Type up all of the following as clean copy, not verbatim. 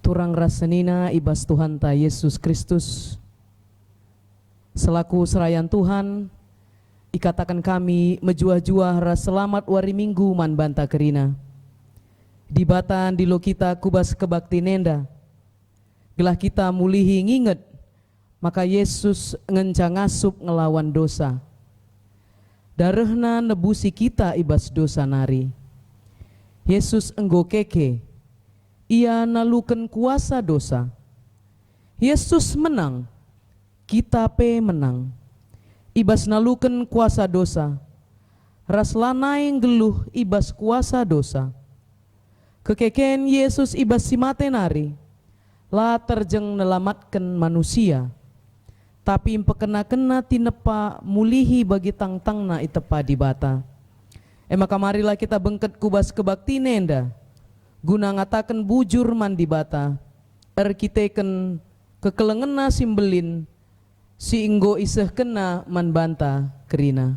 Turang rasenina ibas Tuhan ta Yesus Kristus. Selaku serayan Tuhan, ikatakan kami menjua-jua ras selamat wari minggu man banta kerina. Di batan di lo kita kubas kebakti nenda. Gelah kita mulihi nginget, maka Yesus ngencang ngasup ngelawan dosa. Darehna nebusi kita ibas dosa nari. Yesus enggo keke, ia nalukan kuasa dosa. Yesus menang, kita pe menang. Ibas nalukan kuasa dosa, ras lanai geluh ibas kuasa dosa. Kekeken Yesus ibas simate nari, la terjeng nelamatkan manusia. Tapi impekena-kena tinepa mulihi bagi tang-tangna itepa di bata. Maka marilah kita bengket kubas kebakti nenda, guna ngatakan bujur man di bata, erkiteken kekelengena simbelin, si inggo iseh kena man banta kerina.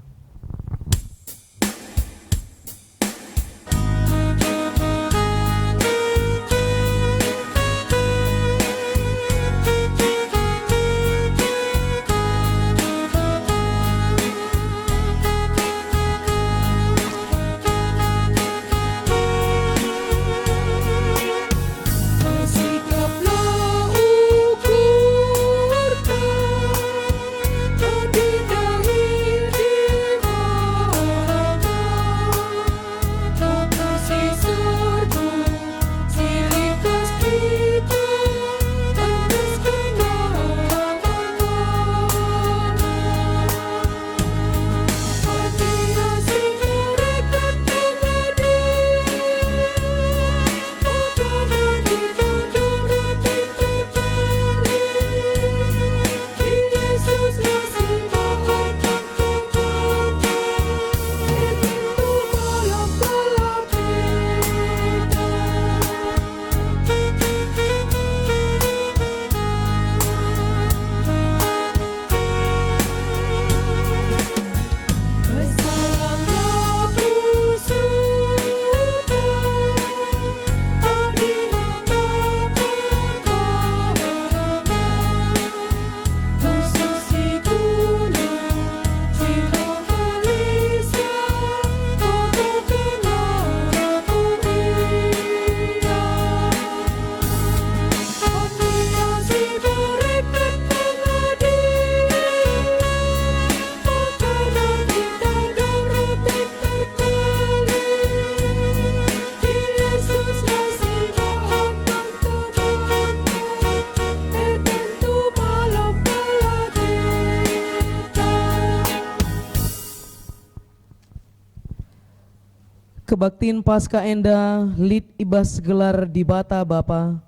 Kebaktiin pasca enda lit ibas gelar di bata Bapa.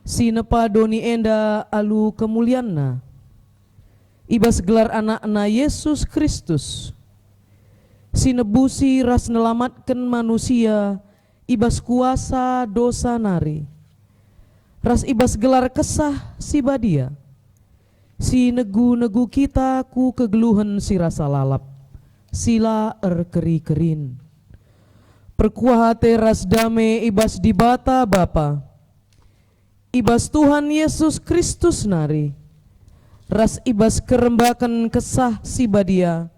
Sinepa doni enda alu kemulianna. Ibas gelar anakna Yesus Kristus. Sinebusi ras nelamatkan manusia ibas kuasa dosa nari. Ras ibas gelar kesah si badia. Si negu-negu kita ku kegeluhan si rasa lalap. Sila erkeri-kerin. Perkuahate ras dame ibas di bata Bapa. Ibas Tuhan Yesus Kristus nari. Ras ibas kerembakan kesah si badia.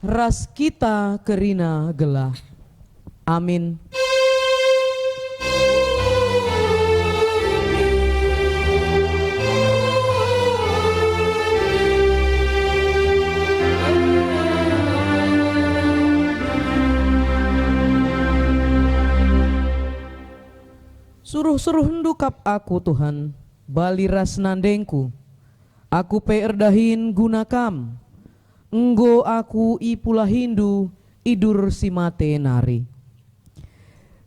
Ras kita kerina gelah. Amin. Suruh-suruh ndukap aku Tuhan, bali ras nandengku. Aku pe erdahin gunakam. Enggo aku ipula hindu idur si mate nari.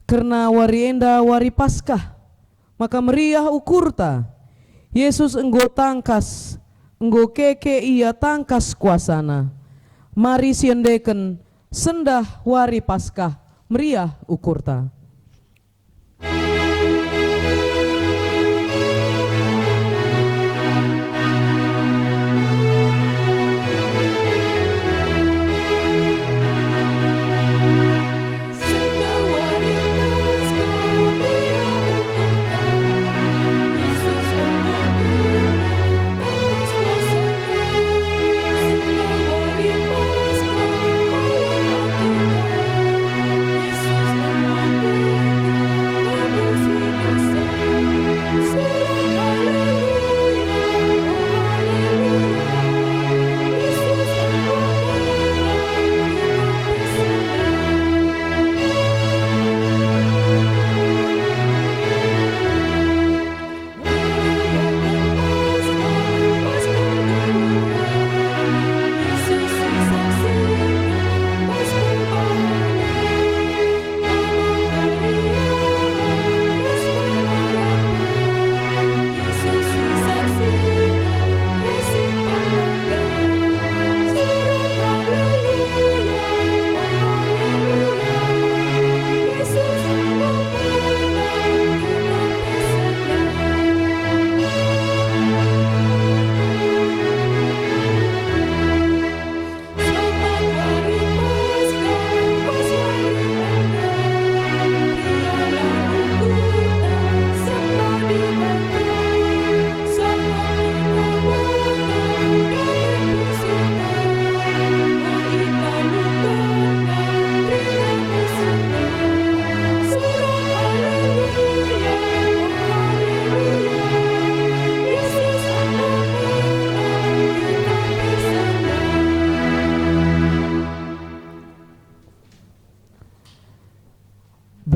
Karena wari enda wari Paskah, maka meriah ukurta. Yesus enggo tangkas, enggo keke ia tangkas kuasana. Mari siendeken sendah wari Paskah meriah ukurta.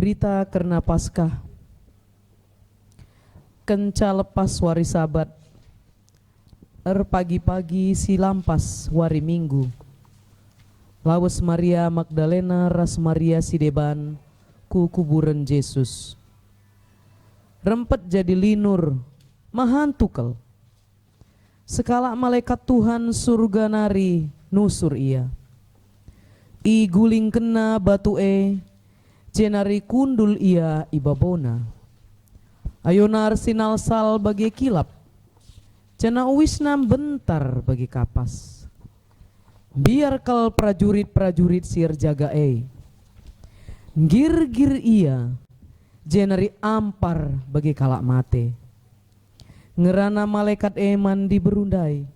berita karena Paskah. Kenca lepas wari Sabat, pagi-pagi si lampas wari Minggu. Lawas Maria Magdalena ras Maria si deban ku kuburan Yesus. Rempet jadi linur mahantukel. Sekala malaikat Tuhan surga nari nusur ia. I guling kena batu jenari kundul ia ibabona. Ayonar sinal sal bagi kilap. Cena wisnam bentar bagi kapas. Biar kal prajurit-prajurit sir jaga Gir-gir ia jenari ampar bagi kalak mate. Ngerana malaikat mandi berundai.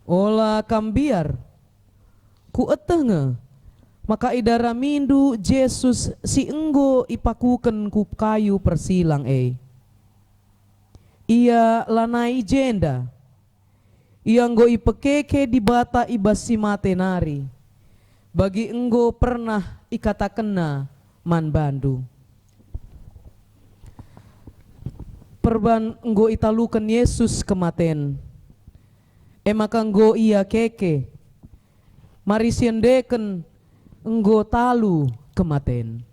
Ola kambiar ku etenge maka idara mindu Yesus si enggo ipakuken ku kayu persilang Ia lanai jenda. Ia enggo ipekeke di bata ibasi mate nari. Bagi enggo pernah ikatakena man bandu. Perban enggo italukan Yesus kematen. Maka enggo ia keke. Mari siendeken enggo talu kematen.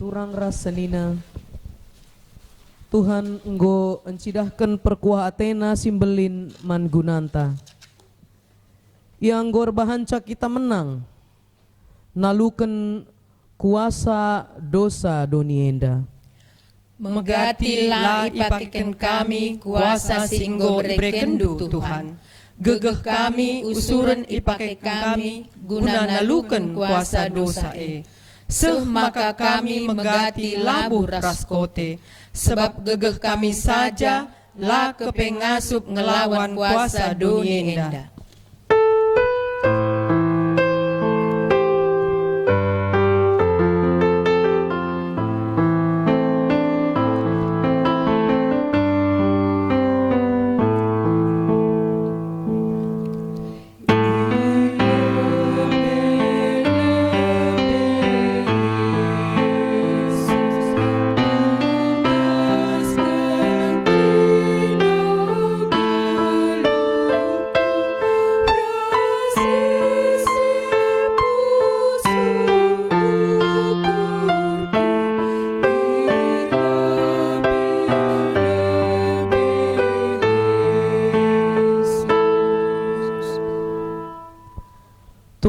Turang rasenina Tuhan enggo encidahkan perkuah Athena simbelin man gunanta. Yang gor bahanca kita menang naluken kuasa dosa donienda. Megatilah ipakikan kami kuasa singgo berekendu Tuhan. Gegeh kami usuran ipakai kami guna naluken kuasa dosa Seh maka kami megati labuh raskote, sebab gegeh kami saja lah kepengasup ngelawan kuasa dunia enda.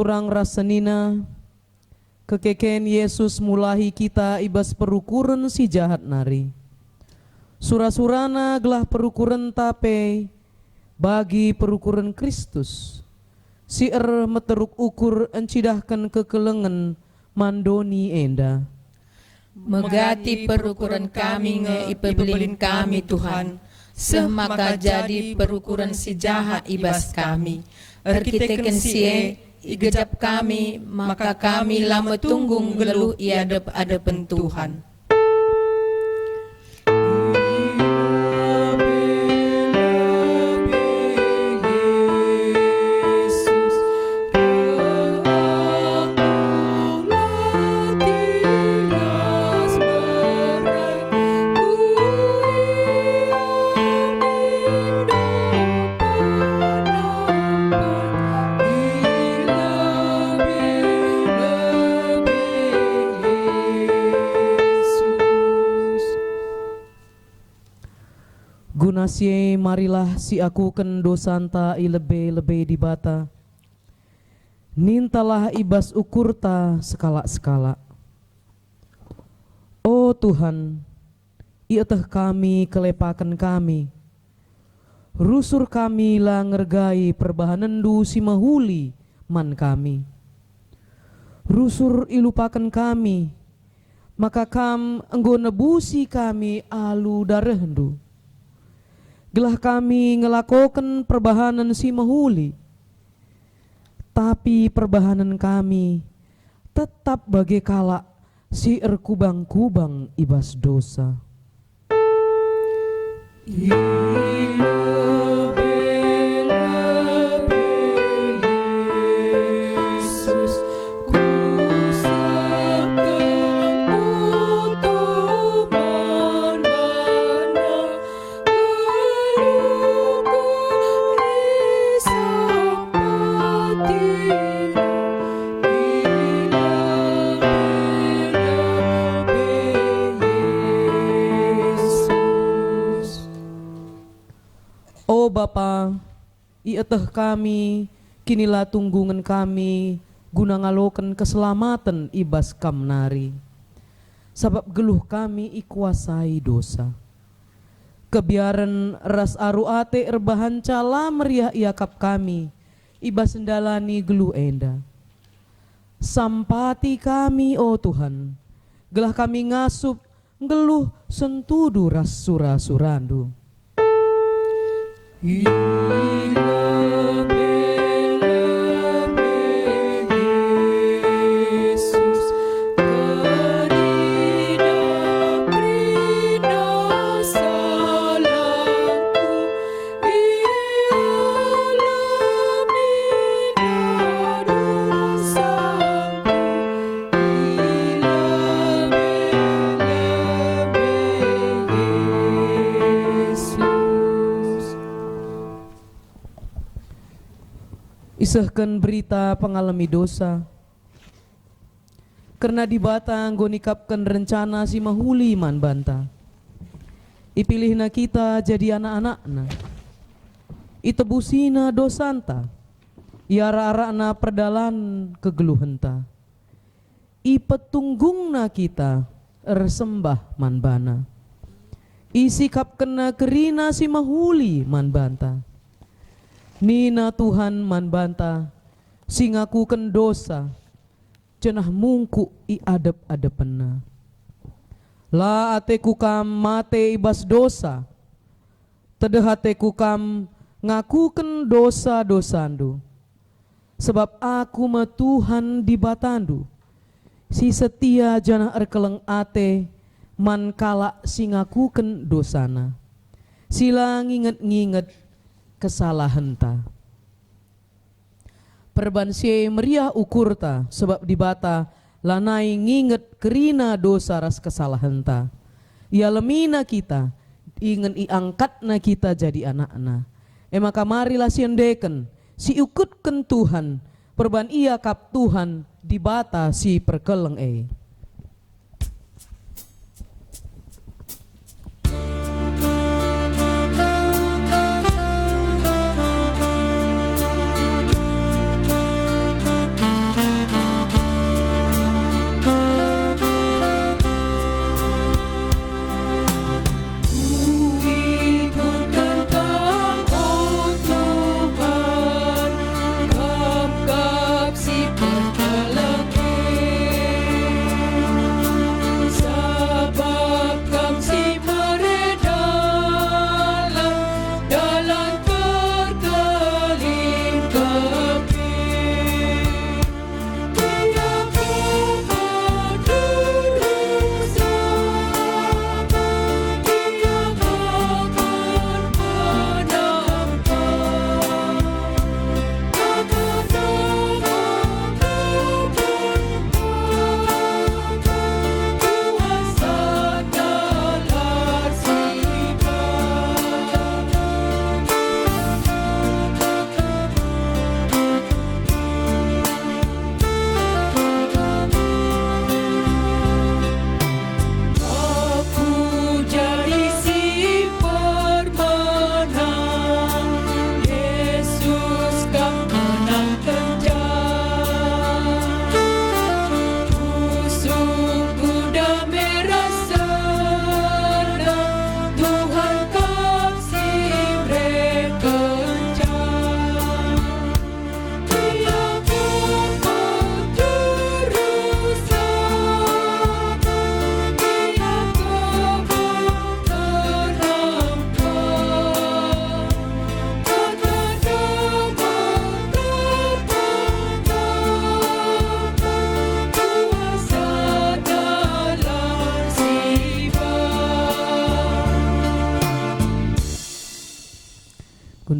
Turang rasenina kekeken Yesus mulahi kita ibas perukuran si jahat nari. Sura-surana gelah perukuran tape bagi perukuran Kristus. sier meteruk ukur encidahkan kekelengan mandoni enda. Megati perukuran kami nge ipebelin kami Tuhan, maka jadi perukuran si jahat ibas kami. Erkiteken sie igejap kami, maka kami lama tunggung geluh iadep-adepen Tuhan. Gunasie marilah si aku ken dosanta i lebe-lebe di bata. Nintalah ibas ukurta skala-skala. Oh Tuhan, iateh kami kelepakan kami. Rusur kami lah ngergai perbahanendu si mahuli man kami. Rusur ilupakan kami, maka kam enggo nebusi kami alu darehendu. Gelah kami ngelakokan perbahanan si mahuli, tapi perbahanan kami tetap bagai kala si erkubang-kubang ibas dosa. Bapa, iateh kami, kinilah tunggungan kami, guna ngaloken keselamatan ibas kamnari. Sabab geluh kami ikuasai dosa. Kebiaran ras aru ate erbahan cala meriah iakap kami, ibas endalani geluh enda. Sampati kami, oh Tuhan, gelah kami ngasup, geluh sentudu ras sura-surandu. Isahkan berita pengalami dosa, karena di batang gonikapkan rencana si mahuli man banta. Ipilihna kita jadi anak-anakna, itebusina dosanta, iara-arana perdalan kegeluhenta. Ipetunggungna kita ersembah man bana, isikap kena kerina si mahuli man banta. Nina Tuhan man banta, singaku ken dosa, cenah mungku i adep-adepena. La ateku kam mate ibas dosa, tedeh ateku kam ngakuken dosa-dosandu. Sebab aku ma Tuhan di batandu, si setia janah erkeleng ate, man kala singakuken dosana. Sila nginget-nginget kesalahan ta. Perbansie meriah ukurta, sebab di bata lanai nginget kerina dosa ras kesalahan ta. Ia lemina kita, ingin iangkatna kita jadi anak-anak. Maka marilah siendeken, si ukutken Tuhan, perban ia kap Tuhan di bata si perkeleng Ku ikut tentang, oh Tuhan,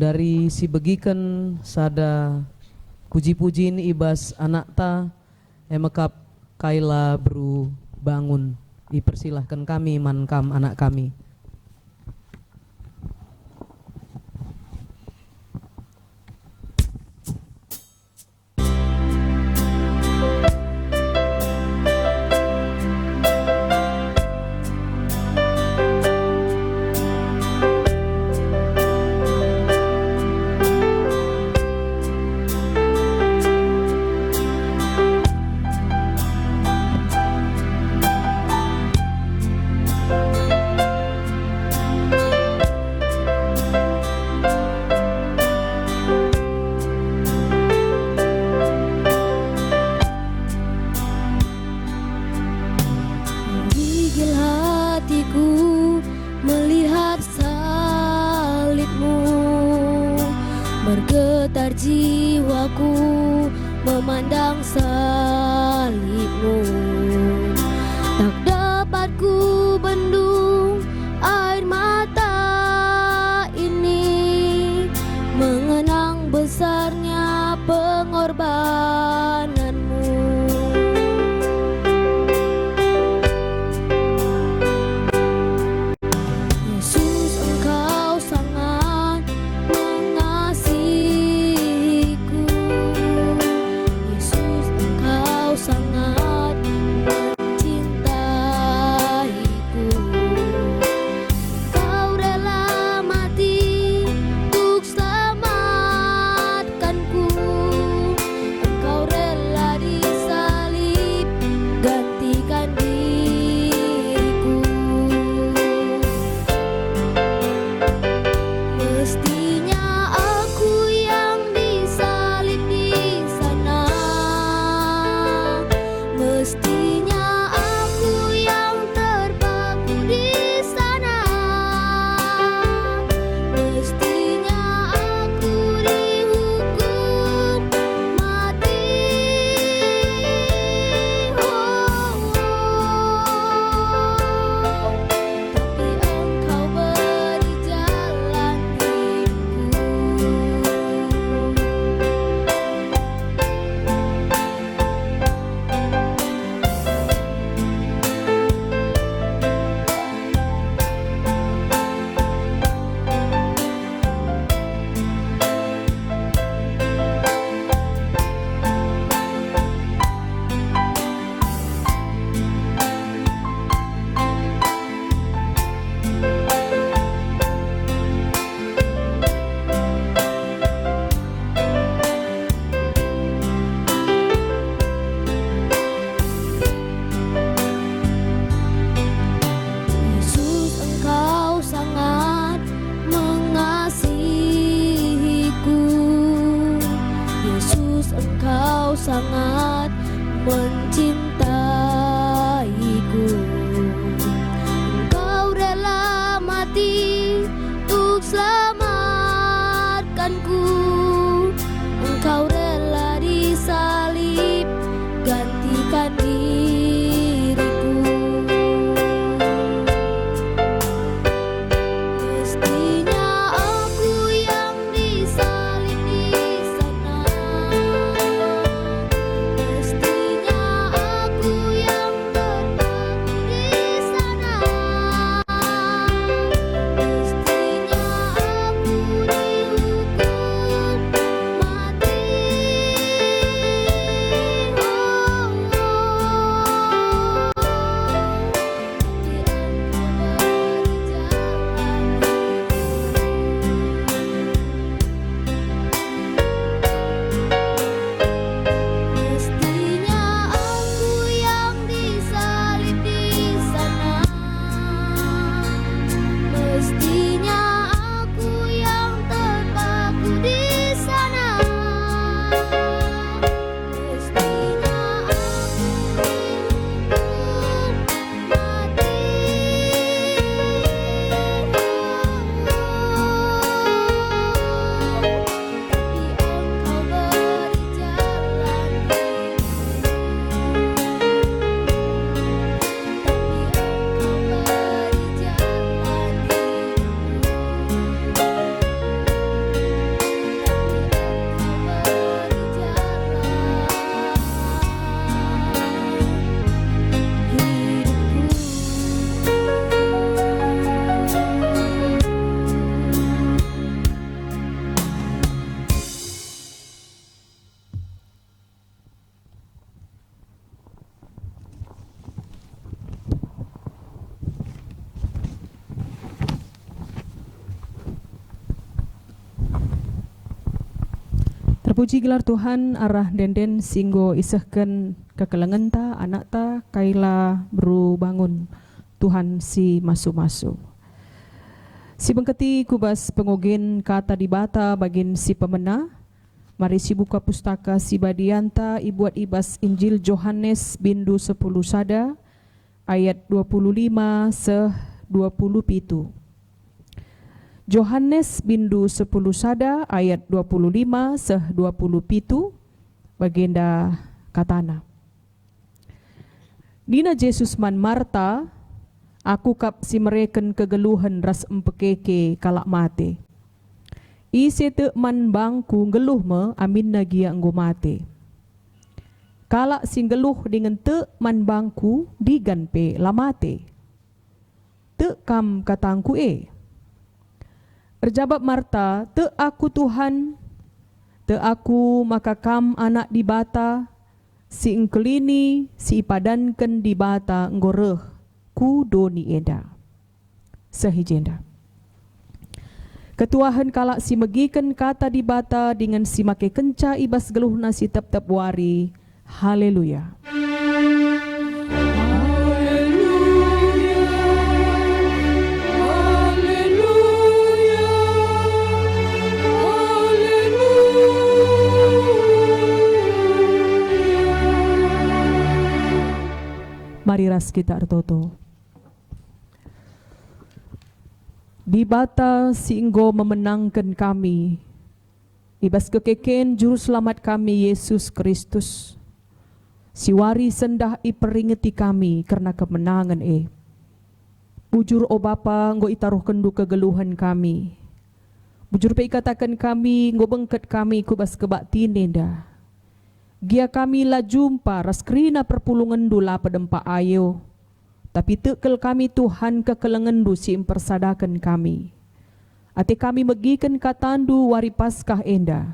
Undari si begiken sada puji-pujin ibas anak ta emekap kaila beru bangun. Dipersilahkan kami mankam anak kami. Gigil hatiku melihat salibmu, bergetar jiwaku memandang salibmu. Tak dapat ku bendung air mata ini, mengenang besarnya pengorbananmu. Yesus, Engkau sangat mengasihiku. Yesus, Engkau sangat mencintaiku. Engkau rela mati untuk selamatkanku. Engkau rela disalib gantikan diriku. Mestinya aku yang disalib di sana, mestinya aku yang terpaku di sana, mestinya aku dihukum mati. Tapi Engkau beri jalan hidupku. Yesus, Engkau sangat mengasihiku. Yesus, Engkau sangat mencintaiku. Engkau rela mati untuk selamatkanku. Engkau rela disalib gantikan diriku. Mestinya aku yang disalib di sana, mestinya Terpuji gelar Tuhan arah denden singgo isahkan kekelengan ta anak ta kaila beru bangun Tuhan si masu-masu. Si bengketi kubas pengogen kata di bata bagin si pemena. Mari si buka pustaka si badianta ibuat ibas Injil Yohanes bindu 10 sada ayat 25 seh 27. Yohanes bindu 10 sada ayat 25 seh 27 bagenda katana. Dina Jesus man Marta, aku kap si mereken kegeluhan ras empekeke kalak mate. Ise te man bangku geluh me amin nagia enggo mate. Kalak sing geluh dengan te man bangku digan pe lamate. Te kam katangku Erjawab Marta, te aku Tuhan, te aku maka kam anak di bata, si engkelini si ipadankan di bata nggoreh ku doni eda. Sehijenda. Ketuahan kalak si megikan kata di bata dengan si make kenca ibas geluh nasi tep-tep wari. Haleluya. Mari ras kita artoto. Di bata si enggo memenangkan kami. Ibas kekeken juru selamat kami Yesus Kristus. Si wari sendah iperingeti kami karena kemenangan Bujur o Bapa enggo itaruh kendu kegeluhan kami. Bujur pe ikatakan kami enggo bengket kami kubas kebaktin nenda. Gia kami la jumpa raskrina perpulungan dula pedempa ayo. Tapi tekel kami Tuhan kekelengan du si impersadakan kami. Ate kami megikan katandu wari paskah enda.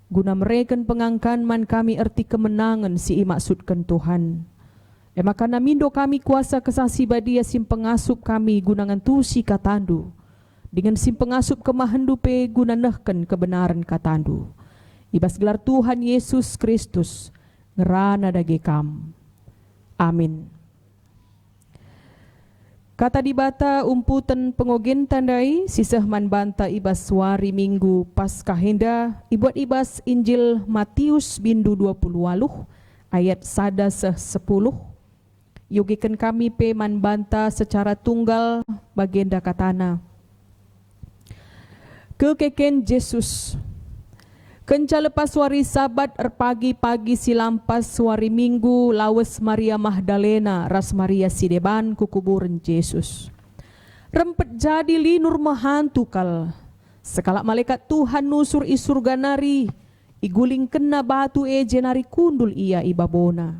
Guna mereken pengangkan man kami erti kemenangan si imaksudkan Tuhan. Maka namindo kami kuasa kesasi badia sim pengasup kami gunangan tu si katandu. Dengan sim pengasup kemahendupe guna nehken kebenaran katandu. Ibas gelar Tuhan Yesus Kristus ngerana dage kam. Amin. Kata di bata umputan pengogen tandai sisah man banta ibas wari minggu paskah henda ibuat ibas Injil Matius bindu 28 ayat sada seh 10. Yogikan kami pe man banta secara tunggal bagenda katana. Kekeken Jesus kenca lepas wari sabat pagi-pagi silampas wari minggu lawes Maria Magdalena ras Maria sideban kukuburan Yesus. Rempet jadi linur mahantu kal. Sekala malaikat Tuhan nusur isurga nari. Iguling kena batu jenari kundul ia ibabona.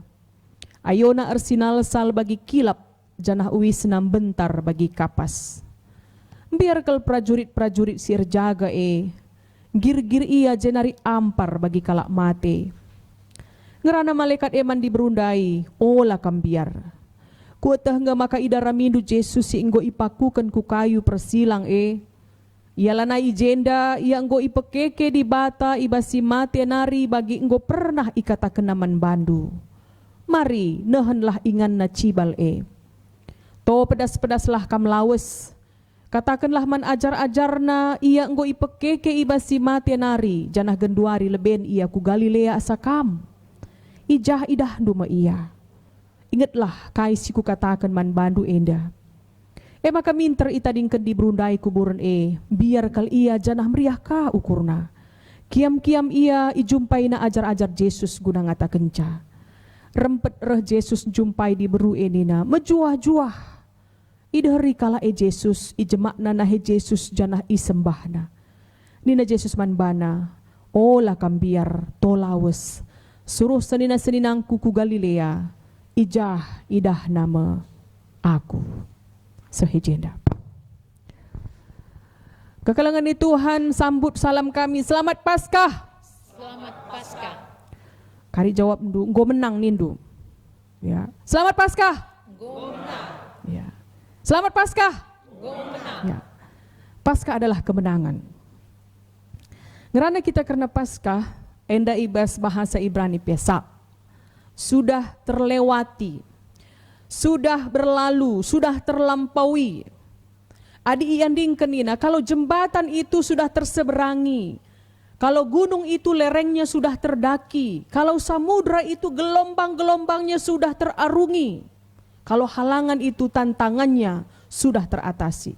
Ayona ersinal sal bagi kilap janah uwi senam bentar bagi kapas. Biar kal prajurit-prajurit sir jaga gir-gir ia jenari ampar bagi kalak mate. Ngerana malaikat eman diberundai, olah kambiar. Kuatah nga maka idara mindu Jesus si enggo ipakukan ku kayu persilang Ialah na ijenda ia enggo ipekeke di bata ibasi mate nari bagi enggo pernah ikatakan naman bandu. Mari nehenlah ingan na cibal To pedas-pedaslah kam lawes. Katakanlah man ajar-ajarna ia enggo ipekeke ibasi mate nari janah genduari leben ia ku Galilea asakam. Ijah idah duma ia. Ingatlah kai si ku katakan man bandu enda. Maka minter itadingken di berundai kuburan biar kal ia janah meriah ka ukurna. Kiam-kiam ia ijumpai na ajar-ajar Jesus guna ngata kenca. Rempet reh Jesus jumpai di beru nina mejuah-juah. Idahari kala Jesus ijemakna nahe Jesus janah isembahna. Nina Jesus manbana, olah kambiar tolawes. Suruh senina-seninangku ku Galilea, ijah idah nama aku. Sehijenda. Kekalangan ni Tuhan sambut salam kami. Selamat Paskah. Selamat Paskah. Kari jawab ndu, enggo menang nindu. Ya. Selamat Paskah. Enggo menang. Ya. Selamat Paskah. Ya. Paskah adalah kemenangan. Ngerana kita karena Paskah, enda ibas bahasa Ibrani pesap. Sudah terlewati, sudah berlalu, sudah terlampaui. Adi ianding kenina, kalau jembatan itu sudah terseberangi, kalau gunung itu lerengnya sudah terdaki, kalau samudra itu gelombang-gelombangnya sudah terarungi, kalau halangan itu tantangannya sudah teratasi.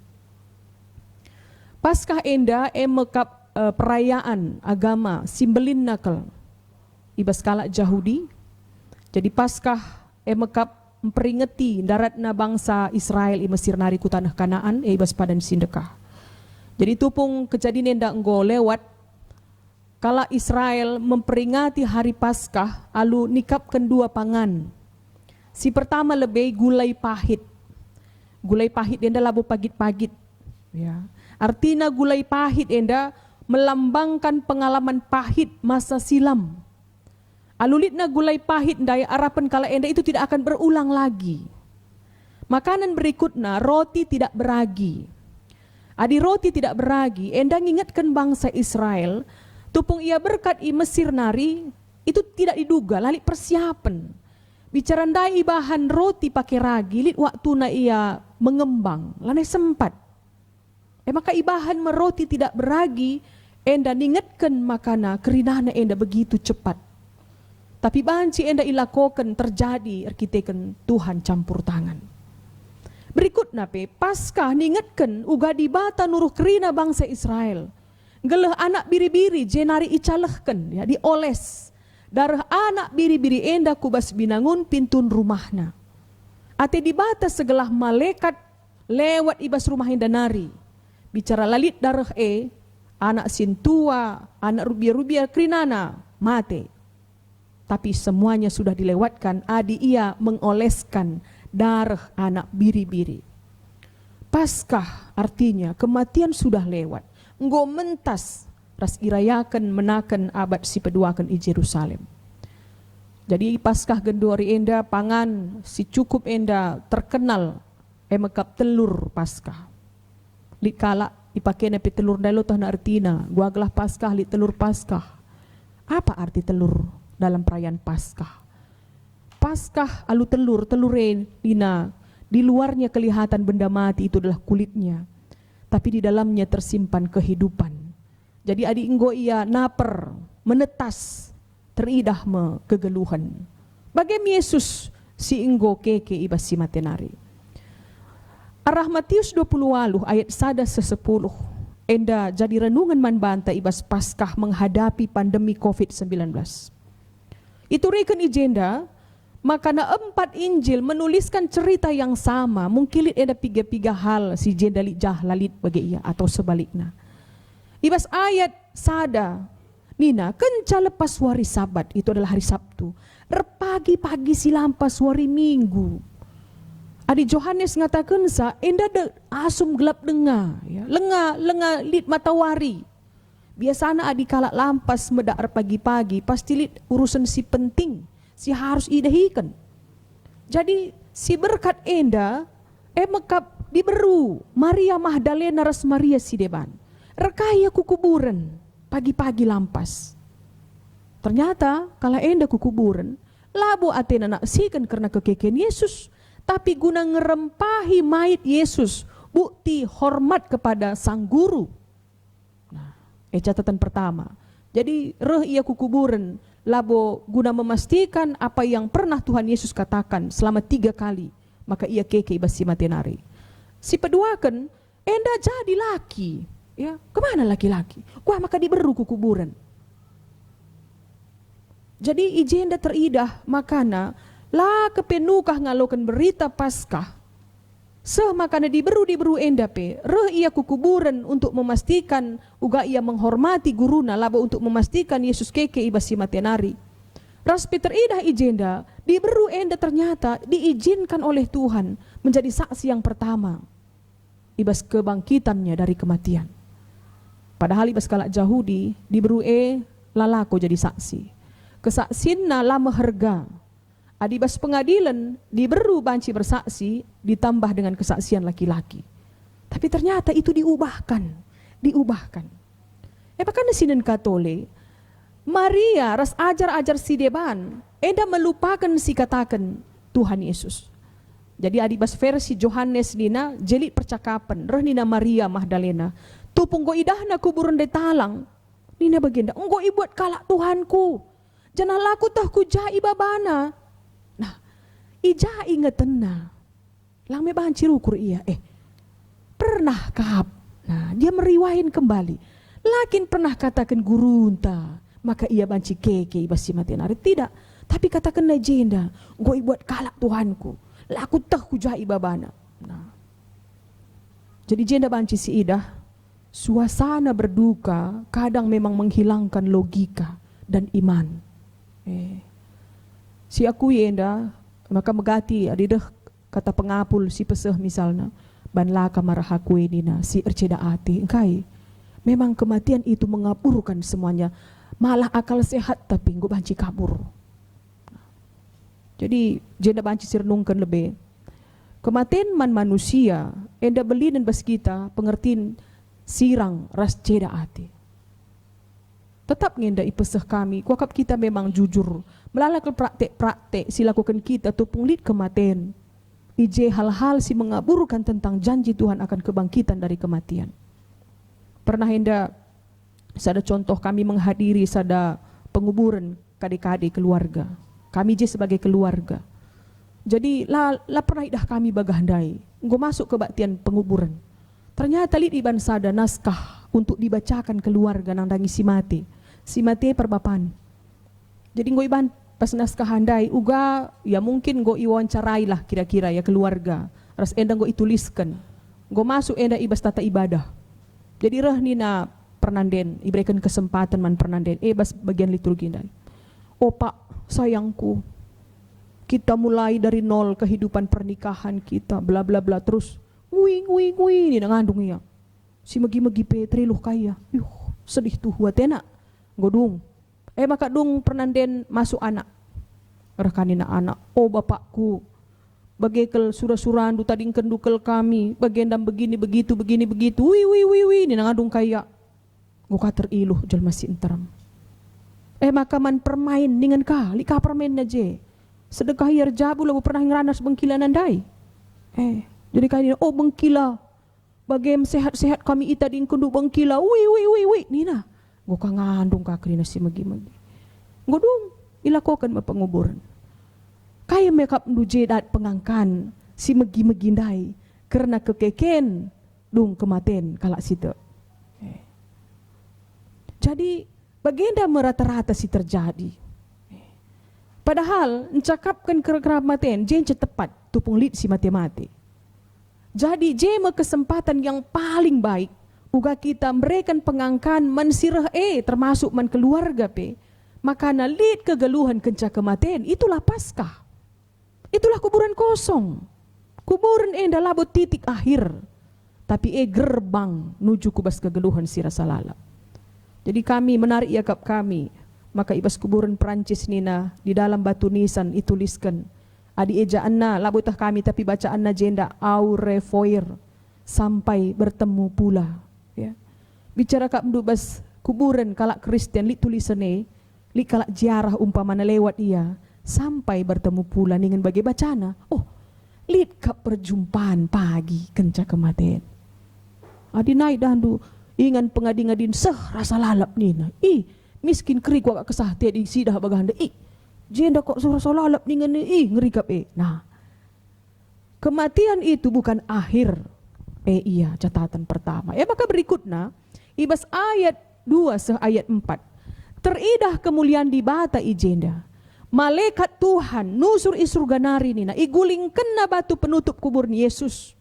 Paskah enda emekap perayaan agama simbelin nakal ibas kalak Yahudi. Jadi Paskah emekap memperingati daratna bangsa Israel i Mesir nari ku tanah Kanaan ibas padan sindekah. Jadi tupung kejadian enda enggo lewat kala Israel memperingati hari Paskah alu nikapkan dua pangan. Si pertama lebih gulai pahit. Gulai pahit enda labu pagit-pagit. Ya. Artinya gulai pahit enda melambangkan pengalaman pahit masa silam. Alulitna gulai pahit daya harapan kala enda itu tidak akan berulang lagi. Makanan berikutnya roti tidak beragi. Adi roti tidak beragi, enda ngingatkan bangsa Israel, tupung ia berkat i Mesir nari, itu tidak diduga, lalik persiapan. Bicara ndai bahan roti pakai ragi, lit waktu na ia mengembang, lanai sempat. Maka ibahan meroti tidak beragi, enda ningatkan makana kerinahna enda begitu cepat. Tapi banci enda ilakokan terjadi arkiteken Tuhan campur tangan. Berikutnya Paskah ningatkan uga dibata nuruh kerina bangsa Israel. Geleh anak biri-biri jenari icalehkan ya dioles. Darah anak biri-biri enda kubas binangun pintun rumahna. Ate dibata segelah malaikat lewat ibas rumah enda nari. Bicara lalit darah anak sintua, anak rubia-rubia kerinana mate. Tapi semuanya sudah dilewatkan, adi ia mengoleskan darah anak biri-biri. Paskah artinya kematian sudah lewat. Enggo mentas ras irayakan menakan abad si peduakan i Jerusalem. Jadi Paskah gendori enda pangan si cukup enda terkenal emekap telur Paskah. Lit kala ipake nepi telur dalo tah na artina, gua gelah Paskah lit telur Paskah. Apa arti telur dalam perayaan Paskah? Paskah alu telur dina di luarnya kelihatan benda mati itu adalah kulitnya, tapi di dalamnya tersimpan kehidupan. Jadi adi enggo ia naper menetas teridah me kegeluhan. Bagem Yesus si enggo keke ibas si matenari. Arah Matius 20 ayat 1-10 enda jadi renungan man banta ibas Paskah menghadapi pandemi COVID-19. Itu reken ijenda, makana 4 Injil menuliskan cerita yang sama, mungkin ada 3 hal si jenda lijah lalit bagi ia atau sebaliknya. Ibas ayat sada, Nina, kenca lepas hari Sabat, itu adalah hari Sabtu, pagi-pagi silampas hari Minggu. Adi Johannes ngatakan sa, enda de asum gelap denga, ya, lenga lit matahari. Biasanya adi kalak lampas medak pagi-pagi, pasti lit urusan si penting, si harus idahikan. Jadi si berkat enda, mekap diberu Maria Magdalena ras Maria si deban. Rekaya ku kuburan, pagi-pagi lampas. Ternyata kala enda ku kuburan, labo atena naksikan karena kekeken Yesus. Tapi guna ngerempahi mayit Yesus, bukti hormat kepada sang guru. Nah, catatan pertama. Jadi ia kukuburan, labo guna memastikan apa yang pernah Tuhan Yesus katakan selama 3 kali. Maka ia keke basi matenari. Si peduakan, enda jadi laki. Ya, kemana laki-laki? Wah, maka diberu kukuburan. Jadi ijenda teridah makana lah kepenukah ngalokan berita Paskah. Makana diberu enda ia kukuburan untuk memastikan uga ia menghormati guruna laba untuk memastikan Yesus keke ibas si matenari. Ras Peter idah ijenda diberu enda ternyata diizinkan oleh Tuhan menjadi saksi yang pertama ibas kebangkitannya dari kematian. Padahal ibas kalak Yahudi diberu lalako jadi saksi. Kesaksinna lama harga. Adibas pengadilan diberu banci bersaksi ditambah dengan kesaksian laki-laki. Tapi ternyata itu diubahkan. Bahkan di Sinen Katole Maria ras ajar-ajar si deban, eda melupakan si katakan Tuhan Yesus. Jadi adibas versi Johannes nina jelit percakapan reh nina Maria Magdalena. Tupung go idahna kuburan de talang. Nina baginda, enggo ibuat kalak Tuhanku. Jangan laku tah ku jai babana. Nah, ija ingeten na. Lang me bahan cirukur iya. Pernah kahap. Nah, dia meriwahin kembali. Lakin pernah katakan gurunta. Maka ia banci keke ibasi matenari. Tidak. Tapi katakan legenda. Go ibuat kalak Tuhanku. Laku tah ku jai babana. Nah. Jadi jenda banci si Idah. Suasana berduka kadang memang menghilangkan logika dan iman. Si aku yenda maka megati adidah kata pengapul si peseh misalnya banlaka marahaku nina si erceda ati engkai memang kematian itu mengaburkan semuanya, malah akal sehat tapi enggo banci kabur. Jadi jenda banci sirnungkan lebih kematian man manusia enda beli dan bas kita pengertiin sirang ras ceda ati. Tetap ngenda ipeseh kami, kuakap kita memang jujur. Melalak praktek-praktek silakukan kita tupung lid kematian. Ije hal-hal si mengaburkan tentang janji Tuhan akan kebangkitan dari kematian. Pernah henda sada contoh kami menghadiri sada penguburan kade-kade keluarga. Kami je sebagai keluarga. Jadi la pernah idah kami bagahandai. Nggo masuk ke baktian penguburan. Ternyata lid iban sada naskah untuk dibacakan keluarga nang dangi si mati perbapan. Jadi nggo iban pas naskah handai uga ya mungkin nggo iwawancarai lah kira-kira ya keluarga. Ras enda nggo ituliskan. Nggo masuk enda ibas tata ibadah. Jadi reh nina pernanden iberikan kesempatan man pernanden bas bagian liturgi ndai. Oh Pak, sayangku. Kita mulai dari nol kehidupan pernikahan kita bla bla bla terus ngui nina ngandung ya. Si megi-megi Petri luh kaya. Sedih tuh watena. Godung. Maka dung pernanden masuk anak. Rekanina anak. Oh bapakku. Bagaikel surah-surandu tading kendukel kami. Bagendam begini begitu. Wi. Nina ngadung kaya. Goka teriluh jel masih enteram. Maka man permain dengan kali ka permain na je. Sedekah yar jabu labu pernah ngeranas bengkila nandai. Jadi kaya oh bengkila. Bagem sehat-sehat kami ita di kundu bangkila. Wi. Nina. Go ka ngandung ka krina si magi-magi. Ngodung ilakokan mapenguburan. Kaya mekap ndu dat pengangkan si magi-magi ndai karena kekeken dung kematen kalak sita. Jadi bagenda merata-rata si terjadi. Padahal encakapkan kematian jen tepat tupung lid si mati-mati. Jadi jema kesempatan yang paling baik uga kita memberikan pengangkan mensirah termasuk man keluarga maka nalit kegeluhan kenca kematian itulah Paskah. Itulah kuburan kosong. Kuburan adalah titik akhir. Tapi gerbang nuju kubas kegeluhan si rasa lalap. Jadi kami menarik yakap kami maka ibas kuburan Perancis nina di dalam batu nisan ituliskan adi ejaan na labutah kami tapi bacaan na jenda au revoir sampai bertemu pula ya. Bicara kap mendubas kuburan kalak Kristen li tulisane li kalak ziarah umpamana lewat ia sampai bertemu pula dengan bagi bacana. Oh, li kap perjumpaan pagi kenca kematian. Adi naik dandu ingan pengadi-ngadin seh rasa lalap nina. Miskin keri gua kesah tiada di sidah baganda. Jenda kok surah solalap dengan ngerikap Nah, kematian itu bukan akhir. Iya catatan pertama. Maka berikutnya ibas ayat 2 ayat 4. Teridah kemuliaan di bata ijenda. Malaikat Tuhan nusur isurga nari nina iguling kena batu penutup kubur Yesus.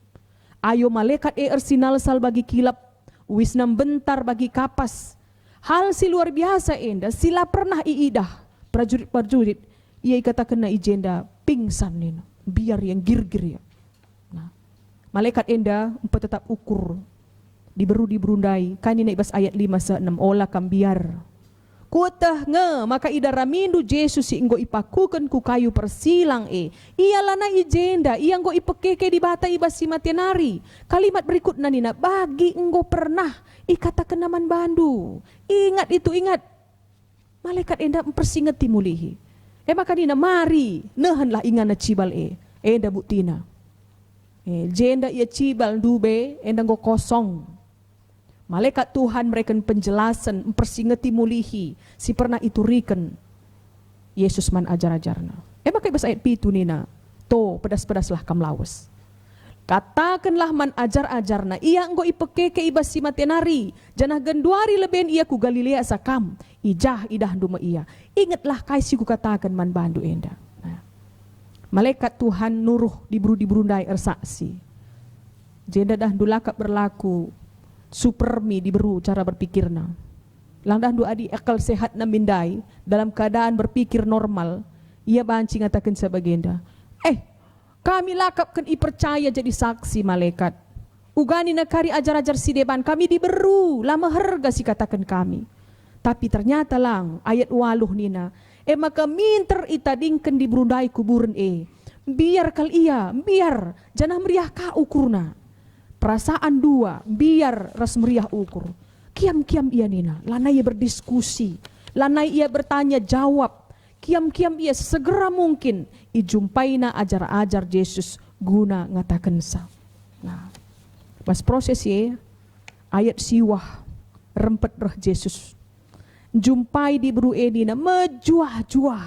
Ayo malaikat ersinal sal bagi kilap wisnam bentar bagi kapas. Hal si luar biasa enda sila pernah iidah prajurit-prajurit ia kata kena ijenda pingsan nina biar yang gir-gir ya. Nah, malaikat enda empat tetap ukur diberu diberundai kanina ibas ayat 5-6 olah kambiar kuatah maka ida ramindu Jesus si inggo ipakukan ku kayu persilang iyalah na ijenda ia nggo ipekeke di bata ibas si matianari kalimat berikut nina bagi enggo pernah ikata kenaman bandu ingat itu ingat malaikat enda mempersingeti mulihi. Maka dina mari nehanlah ingana cibal enda buktina. Jenda ia cibal dube enda go kosong. Malaikat Tuhan mereka penjelasan mempersingeti mulihi si pernah iturikan Yesus man ajar-ajarna. Maka ibas ayat pitu nina to pedas-pedaslah kam lawas. Katakanlah man ajar-ajarna ia enggo ipekeke ibas si matenari janah genduari leben ia ku Galilea sakam ijah idah duma ia. Ingatlah kaisi ku katakan man bandu enda. Nah, malaikat Tuhan nuruh diburu-diburundai ersaksi. Jenda dah dulakap berlaku supermi diberu cara berpikirna. Lang dah du adi akal sehat na mindai dalam keadaan berpikir normal. Ia banci ngatakan sebagenda. Kami lakapkan percaya jadi saksi malaikat. Ugani nakari ajar-ajar si deban kami diberu lama harga si katakan kami. Tapi ternyata lang ayat 8 nina. Maka minter itadingkan di berundai kuburan biar kal ia biar janah meriah ka ukurna. Perasaan dua biar ras meriah ukur. Kiam-kiam ia nina. Lanai ia berdiskusi. Lanai ia bertanya jawab. Kiam-kiam ia segera mungkin ijumpaina ajar-ajar Yesus guna ngatakan sa. Nah, pas proses ayat siwah rempet roh Yesus. Jumpai di beru edina mejuah-juah.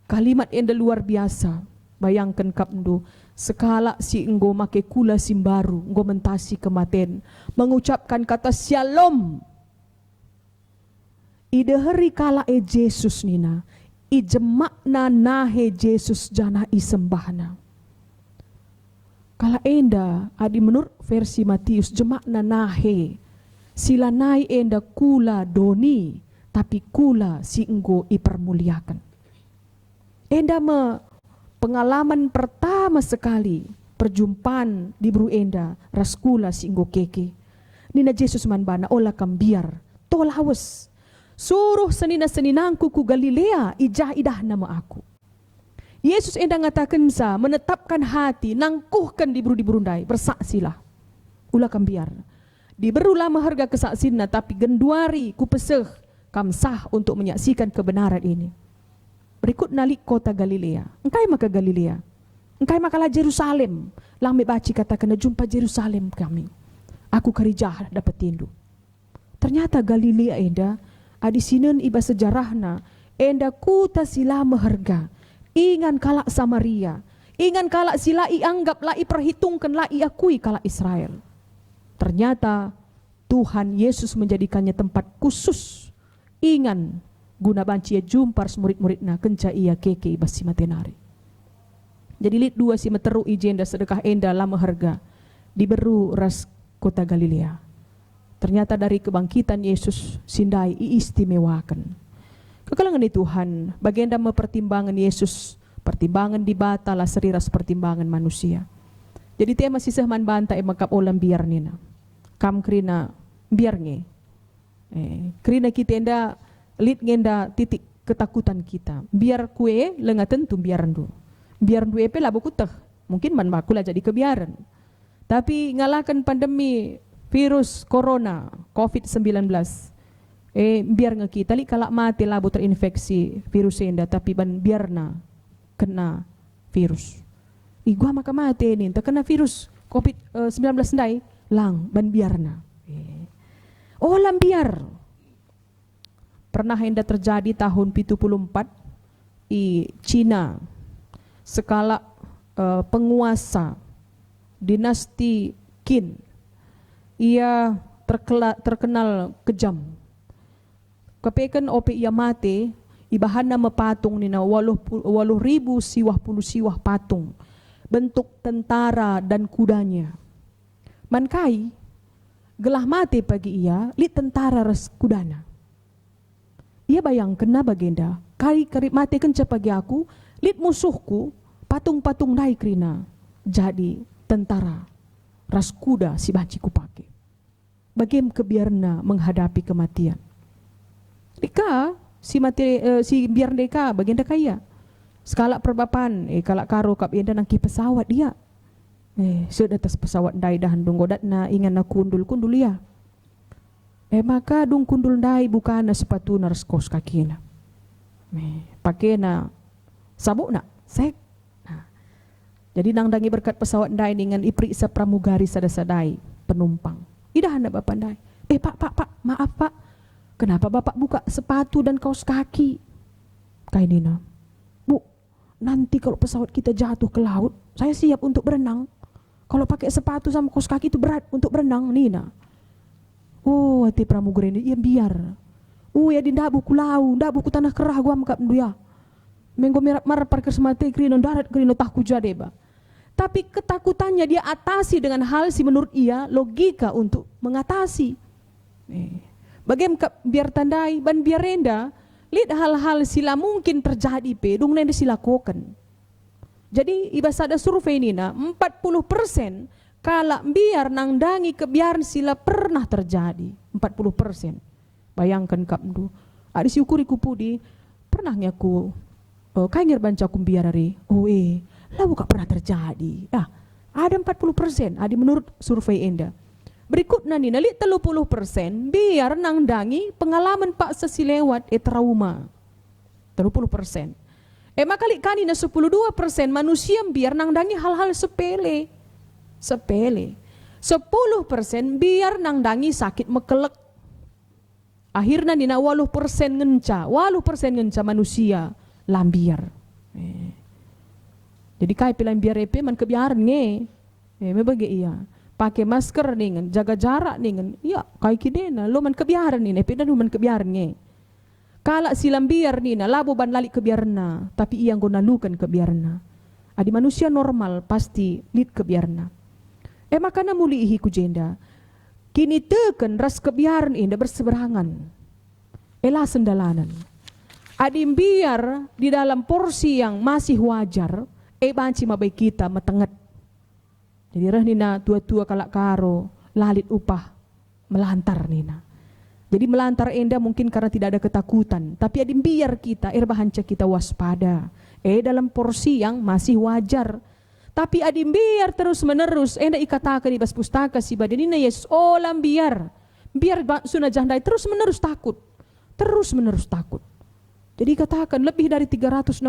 Kalimat yang luar biasa. Bayangkan kapndu sekala si enggo make kula simbaru enggo mentasi kematen mengucapkan kata shalom. Ide hari kala Yesus nina ijemakna nahe Yesus jana isembahna. Kala enda adi menurut versi Matius jemakna nahe sila nai enda kula doni tapi kula si enggo ipermuliakan. Enda pengalaman pertama sekali perjumpaan di bru enda raskula si enggo keke. Nina Yesus manbana ola kambiar tolawes. Suruh senina-seninangku ku Galilea ijah idah nama aku. Yesus enda ngatakan sa menetapkan hati nangkuhkan di berundai bersaksilah. Ulah kambiar. Diberu lama harga kesaksina tapi genduari ku peseh kam sah untuk menyaksikan kebenaran ini. Berikut nalik kota Galilea. Engkai maka Galilea. Engkai makalah Jerusalem. Lang me baci katakan jumpa Jerusalem kami. Aku karijah dapat tindu. Ternyata Galilea enda adi sinen iba sejarahna enda kuta sila meharga ingan kalak Samaria ingan kalak sila ianggap la iperhitungkan la iakui kalak Israel. Ternyata Tuhan Yesus menjadikannya tempat khusus ingan guna banci jumpar murid-muridna kenca ia keke iba si matenari. Jadi lit dua si meteru ijenda sedekah enda lama harga diberu ras kota Galilea. Ternyata dari kebangkitan Yesus sindai iistimewakan. Kekalangan di Tuhan, bagian dalam pertimbangan Yesus, pertimbangan di bata lah seriras pertimbangan manusia. Jadi tema sisah man banta makap olam biar nina. Kam krina biar nge. Krina kita enda lit ngenda titik ketakutan kita. Biar kue lenga tentu biaran du. Biaran du epe labu kutah. Mungkin man makula jadi kebiaran. Tapi ngalakan pandemi virus corona COVID-19 biar ngekita li kalak mati labu terinfeksi virus enda tapi ban biarna kena virus. Gua maka mati ini terkena virus COVID-19 ndai lang ban biarna. Olam biar. Pernah enda terjadi tahun 74 di Cina skala penguasa dinasti Qin. Ia terkenal kejam. Kepekan ope ia mate, ibahana mepatung nina 80,000 siwah patung. Bentuk tentara dan kudanya. Mankai, gelah mate pagi ia, li tentara res kudana. Ia bayangkan na bagenda, kari mate kenca pagi aku, lit musuhku, patung-patung naik krina. Jadi tentara, ras kuda si banci kupake. Bagaimana kebiarna menghadapi kematian. Dika si biar deka bagian kaya. Skala perbapan kalak karo kap enda nangki pesawat dia. Sudah atas pesawat dai dah handung godat na ingan na kundul ya. Maka dung kundul ndai bukana sepatu ras kos kaki na. Pakai na sabuk na sek. Jadi nang dangi berkat pesawat ndai dengan ipriksa pramugari sada-sadai penumpang. Idah anda bapak ndai. Pak, maaf pak. Kenapa bapak buka sepatu dan kaos kaki? Kayak Nina. Bu, nanti kalau pesawat kita jatuh ke laut, saya siap untuk berenang. Kalau pakai sepatu sama kaos kaki itu berat untuk berenang, Nina. Oh, hati pramugari ini, ya biar. Ya di ndabu ku lau, ndabu ku tanah kerah gua mengkap ya. Menggo marah parkir semate krino darat krino takku jade ba. Tapi ketakutannya dia atasi dengan hal si menurut ia logika untuk mengatasi. Bagaimana biar tandai ban biar renda, lihat hal-hal sila mungkin terjadi dung nenda silakokan. Jadi ibas ada survei ini na 40% kala biar nang dangi kebiaran sila pernah terjadi 40%. Bayangkan kapdu. Adi siukuri kupudi pernah nyaku kayak banca kumbiar hari. Lah bukan pernah terjadi. Ada 40%. Adi menurut survei enda. Berikutnya nih, nali 30% biar nang dangi pengalaman pak sesilewat trauma. 30%. Makali kani na 12% manusia biar nang dangi hal-hal sepele. 10% biar nang dangi sakit mekelek. Akhirnya nina 80% ngenca manusia lambiar. Jadi kai lambiar epe man kebiaran nge. Mebage iya. Pakai masker ningen, jaga jarak ningen. Ya, kai kidena lo man kebiaran nina, epe dan man kebiaran nge. Kala si lambiar nina labo ban lali kebiarna, tapi iya nggo nalukan kebiarna. Adi manusia normal pasti lid kebiarna. Makana muli ihi kujenda. Kini teken ras kebiaran inda berseberangan. Elah sendalanan. Adim biar di dalam porsi yang masih wajar, banci mabai kita metenget. Jadi reh nina tua-tua kalak karo, lalit upah, melantar nina. Jadi melantar enda mungkin karena tidak ada ketakutan. Tapi adim biar kita, bahanca kita waspada. Dalam porsi yang masih wajar. Tapi adim biar terus menerus enda ikatakan di bas pustaka si badanina yes olam biar sunah jandai terus menerus takut. Jadi katakan lebih dari 365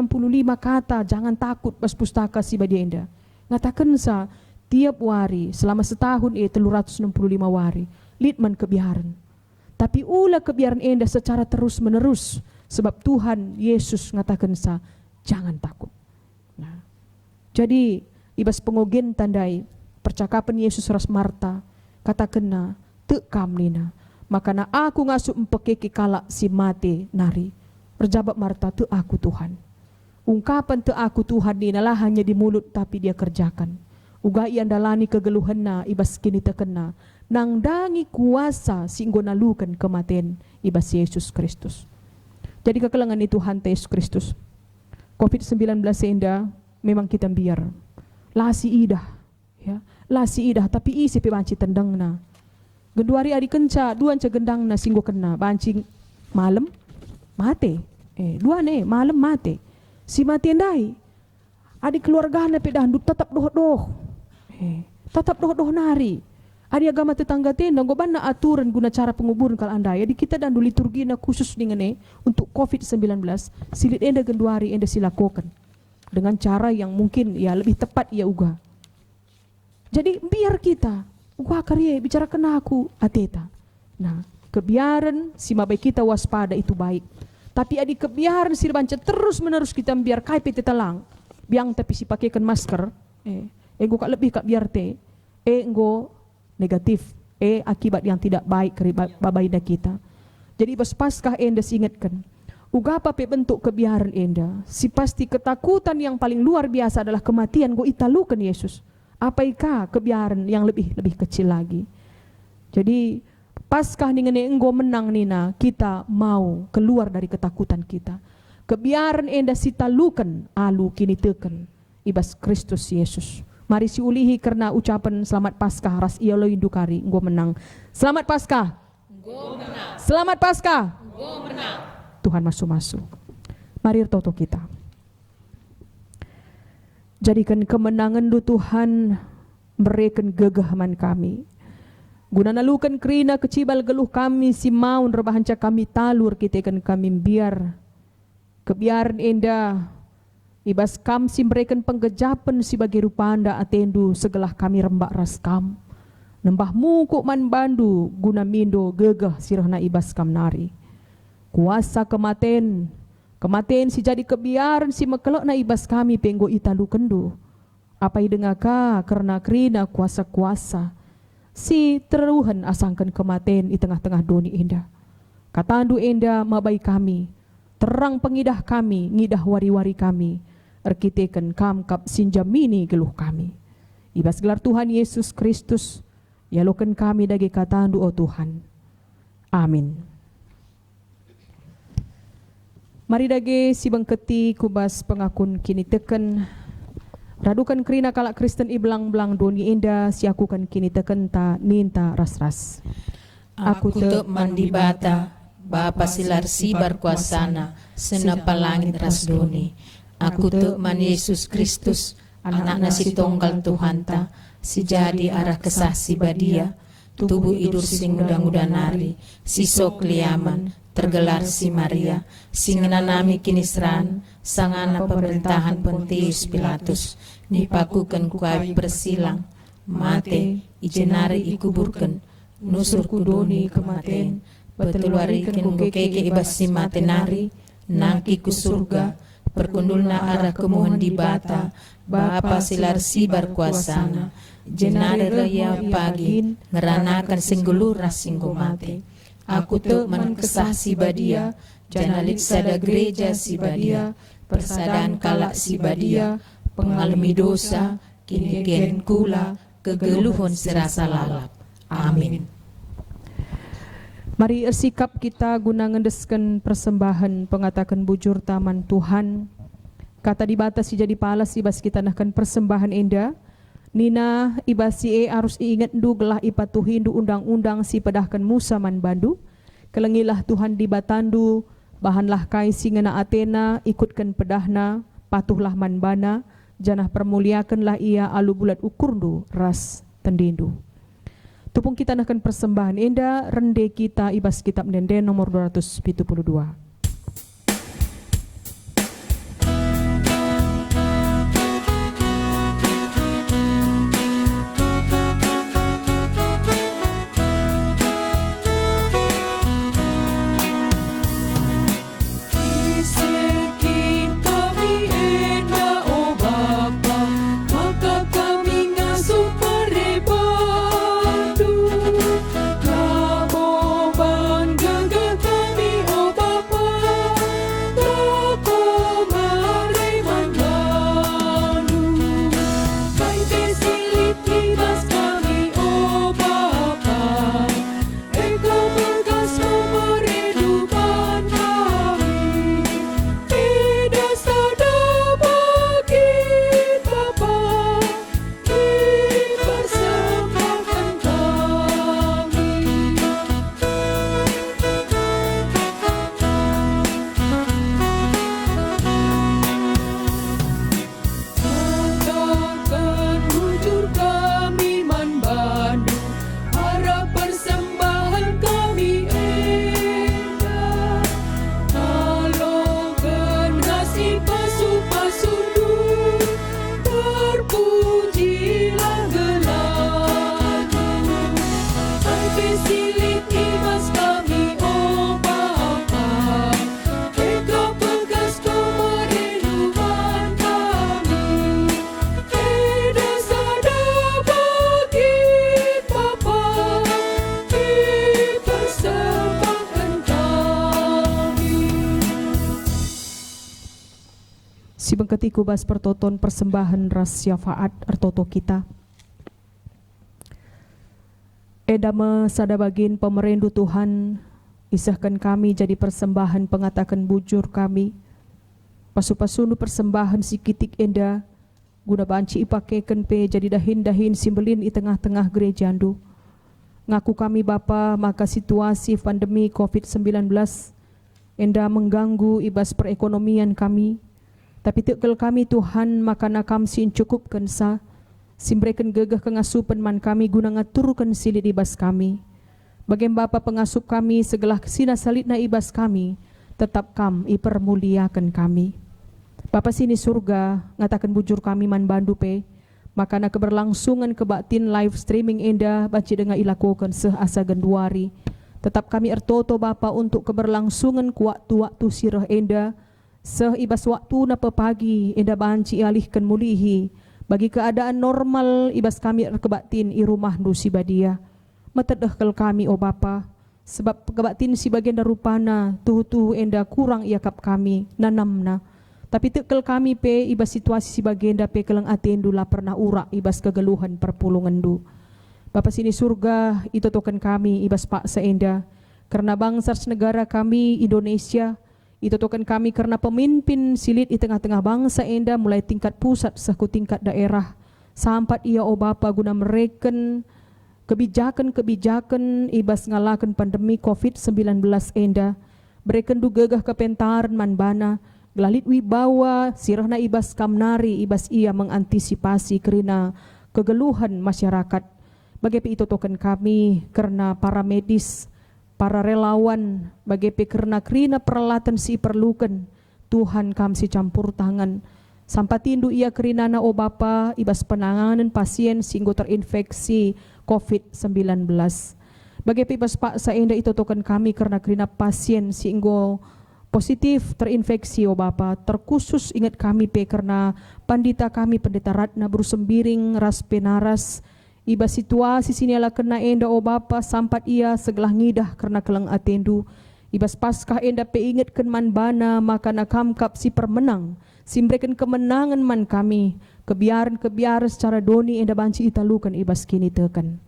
kata jangan takut bas pustaka si badenda. Ngatakan sa tiap wari selama setahun 365 wari litman kebiaran. Tapi ula kebiaran enda secara terus menerus sebab Tuhan Yesus ngatakan sa jangan takut. Jadi ibas pengogen tandai percakapan Yesus ras Marta katakan na tekam nina makana aku ngasup empekeke kala si mate nari. Berjawab Marta, te aku Tuhan. Ungkapan te aku Tuhan nina lah hanya di mulut tapi dia kerjakan. Uga ian dalani kegeluhanna ibas kini tekena nang dangi kuasa singgo nalukan kematen ibas Yesus Kristus. Jadi kekelengan itu Tuhan Yesus Kristus. COVID-19 enda memang kita biar lasi idah ya lasi idah tapi isi pe banci tendangna genduari adi kenca duan ce gendangna singgo kena banci malam mate dua malam mate si mate endai adi keluargana pe dandu tetap doh nari adi agama tetangga tenda goban na aturan guna cara penguburan kal andai adi kita dandu liturgina khusus dengan untuk COVID-19 silit enda genduari enda silakokan dengan cara yang mungkin ya lebih tepat ya uga. Jadi biar kita uga karye bicara kena aku ateta. Nah, kebiaran si mabai kita waspada itu baik. Tapi adi kebiaran si banca terus menerus kita biar kai pete telang. Biang tapi si pakaikan masker, ego kak lebih kak biar te, ego negatif, akibat yang tidak baik kari babaida kita. Jadi bas paskah enda ingatkan. Uga apa pe bentuk kebiaran enda, si pasti ketakutan yang paling luar biasa adalah kematian go italukan Yesus. Apaikah kebiaran yang lebih kecil lagi. Jadi paskah dengan enggo menang nina, kita mau keluar dari ketakutan kita. Kebiaran enda si talukan alu kini teken ibas Kristus Yesus. Mari si ulihi karena ucapan selamat paskah ras iolo indukari enggo menang. Selamat paskah. Enggo menang. Selamat paskah. Enggo menang. Tuhan masuk-masuk. Mari toto kita. Jadikan kemenangan lu Tuhan mereken gegahaman kami. Guna nalukan kerina kecibal geluh kami si maun rebahanca kami talur kitekan kami biar. Kebiaran enda ibas kam si mereka penggejapan si bagi rupanda atendu segelah kami rembak raskam. Nembah mukuk man bandu guna mindo gegah sirahna ibas kam nari. Kuasa kematen si jadi kebiaran si mekelok na ibas kami penggo italu kendu. Apa idengaka karena kerina kuasa-kuasa. Si teruhan asangkan kematen di tengah-tengah dunia indah. Katandu indah mabai kami, terang pengidah kami, ngidah wari-wari kami, erkitekan kamkap sinjamini geluh kami. Ibas gelar Tuhan Yesus Kristus, yalokan kami dagi katandu oh Tuhan. Amin. Mari dagi si bangketi kubas pengakun kini teken. Radukan kerina kalak Kristen iblang-belang dunia indah siakukan kini teken ta ninta ras-ras. Aku te mandi bata, Bapa silar sibar kuasana, senapa langit ras doni. Aku te man Yesus Kristus, anak nasi tonggal Tuhan ta, si jadi arah kesah si badia, tubuh idur sing udang-udang nari, si sok liaman, tergelar si Maria, singenanami kini seran, sangana pemerintahan Pontius Pilatus, nipakukan kuai bersilang, mate, ijenari ikuburkan, nusur kudoni kematen, peteluarikan keke ibas si mate nari, nangki ku surga, perkundulna arah kemohon di bata, Bapa silar sibar kuasana, jenari raya pagi, ngeranakan singgulu rasinggu mate. Aku te man kesah si badia, janalik sada gereja si badia, persadaan kalak si badia, pengalami dosa, kini gen kula, kegeluhon serasa lalap. Amin. Mari ersikap kita guna ngendeskan persembahan pengatakan bujur taman Tuhan. Kata dibatasi jadi palas ibas kita nahkan persembahan indah. Nina ibasi harus ingat du gelah ipatuhin du undang-undang si pedahkan Musa man bandu. Kelengilah Tuhan di batandu, bahanlah kai singena Athena, ikutkan pedahna, patuhlah man bana, janah permuliakanlah ia alu bulat ukurdu ras tendindu. Tupung kita nahkan persembahan indah, rende kita ibas kitab Denden nomor 272. Si bengketi kubas pertoton persembahan ras syafaat ertoto kita. Edama sadabagin pemerendu Tuhan, isahkan kami jadi persembahan pengatakan bujur kami. Pasu-pasunu persembahan si kitik enda, guna banci ipakekan pe jadi dahin-dahin simbelin di tengah-tengah gereja andu. Ngaku kami Bapa, maka situasi pandemi COVID-19 enda mengganggu ibas perekonomian kami. Tapi tekel kami Tuhan, maka nakam sin cukupkan sa Simbreken gegah kengasupan man kami guna ngaturkan silit ibas kami. Bagian Bapa pengasup kami segala kesina salitna ibas kami, tetap kam ipermuliakan kami. Bapa sini surga, ngatakan bujur kami man bandu pe, makana keberlangsungan kebatin live streaming enda baci dengan ilakukan seasa genduari. Tetap kami ertoto Bapa untuk keberlangsungan waktu-waktu sirah enda, ibas waktu na pepagi enda banci alihkan mulihi, bagi keadaan normal ibas kami erkebatin i rumah nu si badia. Matedehkel kami o Bapa, sebab kebatin si bagian darupana tuhu-tuhu enda kurang iakap kami nanamna. Tapi tekel kami pe ibas situasi si bagian da pe kelang atendu lah pernah urak ibas kegeluhan perpulungan du. Bapa sini surga, itu token kami ibas paksa enda, karena bangsa negara kami Indonesia, itu token kami karena pemimpin silit di tengah-tengah bangsa enda mulai tingkat pusat sehku tingkat daerah, sampai ia o Bapa guna mereken kebijakan-kebijakan ibas ngalakan pandemi COVID-19 enda, bereken du gegah kepentaran manbana, gelalit wibawa sirahna ibas kamnari ibas ia mengantisipasi kerana kegeluhan masyarakat. Bagaimana itu token kami karena para medis, para relawan, bagaimana kerana peralatan si perlukan, Tuhan kami si campur tangan. Sampai tindu ia kerinana o Bapa ibas penanganan pasien sehingga terinfeksi COVID-19. Bagaimana ibas paksa enda itu token kami karena pasien sehingga positif terinfeksi o Bapa, terkhusus ingat kami pe karena pandita kami pendeta Ratna Brusembiring ras penaras, iba situasi sini ala kena enda o Bapa sampat ia segelah ngidah karena kelang atendu. Ibas paskah enda pe ingatkan man bana maka nakamkap si permenang, simbrekan kemenangan man kami, kebiaran secara doni enda banci italukan ibas kini tekan.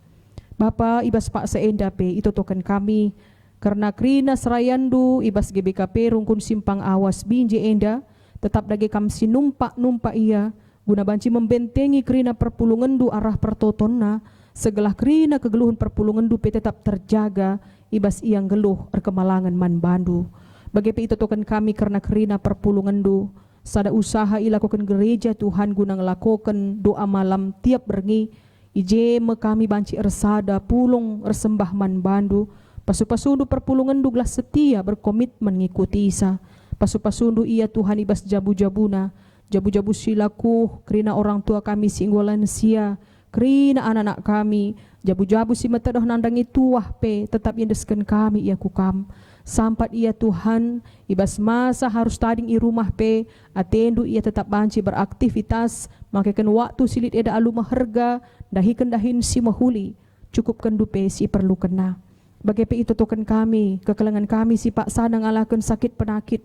Bapa ibas paksa enda pe itu token kami, karena krina serayandu ibas GBKP rungkun simpang awas binje enda, tetap lagi kam si numpak ia, guna banci membentengi kerina perpulungan du arah pertotonna, segelah kerina kegeluhan perpulungan du pe tetap terjaga, ibas iang geluh erkemalangan man bandu. Bagaimana itu token kami karena kerina perpulungan du, sada usaha ilakukan gereja Tuhan guna ngelakukan doa malam tiap berngi, ije kami banci ersada pulung ersembah man bandu, pasu-pasundu perpulungan du gelas setia berkomitmen ngikuti isa, pasu-pasundu ia Tuhan ibas jabu-jabuna, jabu-jabu silaku kerina orang tua kami singgolan sia, kerina anak-anak kami, jabu-jabu si matadoh nandangi tuah pe, tetap yendeskan kami ia kukam. Sampat ia Tuhan, ibas masa harus tading i rumah pe, atendu ia tetap banci beraktivitas, makakan waktu silit eda alu maherga, dahin si mahuli, cukupkan dupe si perlu kena. Bagaimana itu token kami, kekelangan kami si Pak Sana ngalakan sakit penakit,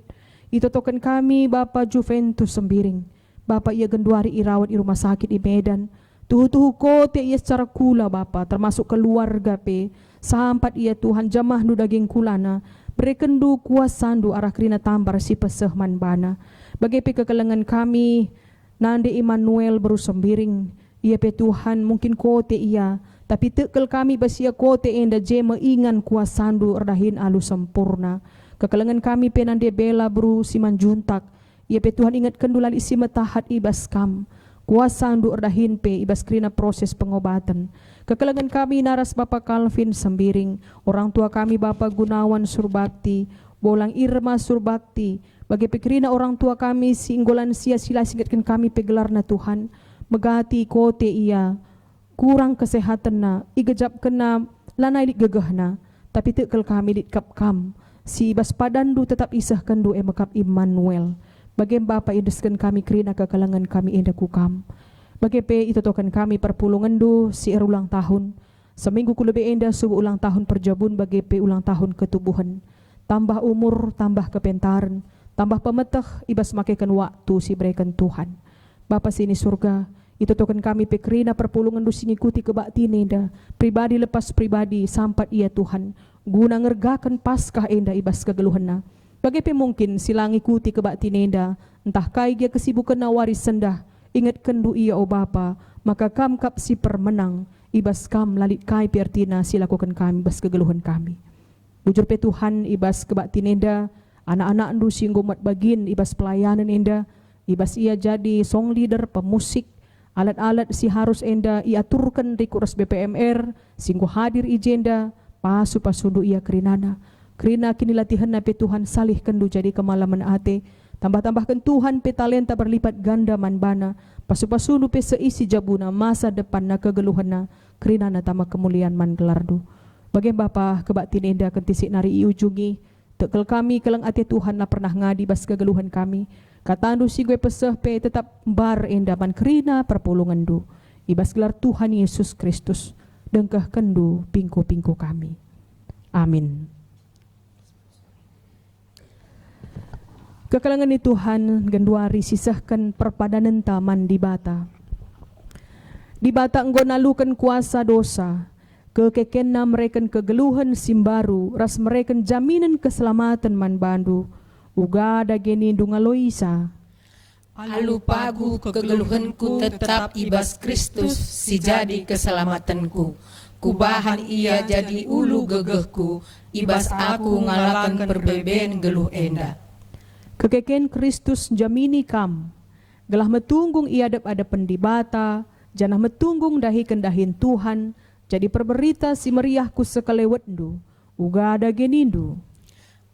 itu token kami Bapa Juventus Sembiring, Bapa ia genduari irawat i rumah sakit di Medan, tuhu-tuhu kote ia secara kula Bapa, termasuk keluarga pe, sampat ia Tuhan jamah nu daging kulana, berekendu kuasandu arah kerina tambar si peseh manbana. Bagaimana kekelangan kami, Nande Immanuel Baru Sembiring, ia pe Tuhan mungkin kote ia, tapi tekel kami basia kote enda jema ingan kuasandu erdahin alu sempurna. Kekelangan kami penande bela Bru Simanjuntak, ia pe Tuhan ingatkan dulali isi matahat ibas kam, kuasandu erdahin pe ibas kerina proses pengobatan. Kekelangan kami naras Bapak Calvin Sembiring, orang tua kami Bapak Gunawan Surbakti, Bolang Irma Surbakti, bagi pekerina orang tua kami singgolan sia sila singatkan kami pegelarna Tuhan, megati kote ia, kurang kesehatan na, igejap kena lanai dik gegahna, tapi tekel kami ditkap kam, si ibas padandu tetap isahkan du emakap Immanuel. Bagaimana Bapa indeskan kami kerina kekalangan kami enda kukam. Bagaimana itu token kami perpulungan du si ulang tahun. Seminggu ku lebih enda subuh ulang tahun perjabun bagaimana ulang tahun ketubuhan. Tambah umur, tambah kepentaran, tambah pemeteh ibas makekan waktu si berikan Tuhan. Bapa sini surga, itu token kami pekerina perpulungan du singikuti kebakti enda, pribadi lepas pribadi sampat ia Tuhan, guna ngergakan paskah enda ibas kegeluhana. Bagaimana mungkin silang ikuti kebakti enda, entah kai dia kesibukan waris sendah, ingat kendu ia o Bapa, maka kam kap si permenang, ibas kam lalit kai pertina silakukan kami bas kegeluhan kami. Bujur pe Tuhan ibas kebakti enda, anak-anak ndu singgomat bagin ibas pelayanan enda, ibas ia jadi song leader, pemusik, Alat-alat si harus enda iaturkan di kurus BPMR, singgo hadir ijenda, pasu-pasundu ia kerinana. Kerina kini latihan nape Tuhan salih kendu jadi kemalaman ate. Tambah-tambahkan Tuhan pe talenta berlipat ganda manbana. Pasu-pasundu pe seisi jabuna masa depan na kegeluhana. Kerina na tama kemuliaan man gelardu. Bagian Bapa kebaktin enda kentisik nari iujungi. Tekel kami kelang ate Tuhan na pernah ngadi bas kegeluhan kami. Katandu si gue peseh pe tetap bar enda man kerina perpulungan du. Ibas gelar Tuhan Yesus Kristus. Dengkah kendu pingko-pingko kami. Amin. Kekalangan ni Tuhan genduari sisahkan perpadanan taman di bata. Di bata enggo nalukan kuasa dosa. Kekekena mereken kegeluhan simbaru. Ras mereken jaminan keselamatan man bandu. Uga ada geni dungaloisa. Alu pagu kegeluhanku tetap ibas Kristus si jadi keselamatanku. Kubahan ia jadi ulu gegehku. Ibas aku ngalakan perbeben geluh enda. Kekeken Kristus jamini kam. Gelah metunggung iadap-adapan di bata. Janah metunggung dahi kendahin Tuhan. Jadi perberita si meriahku sekelewetndu. Uga ada genindu.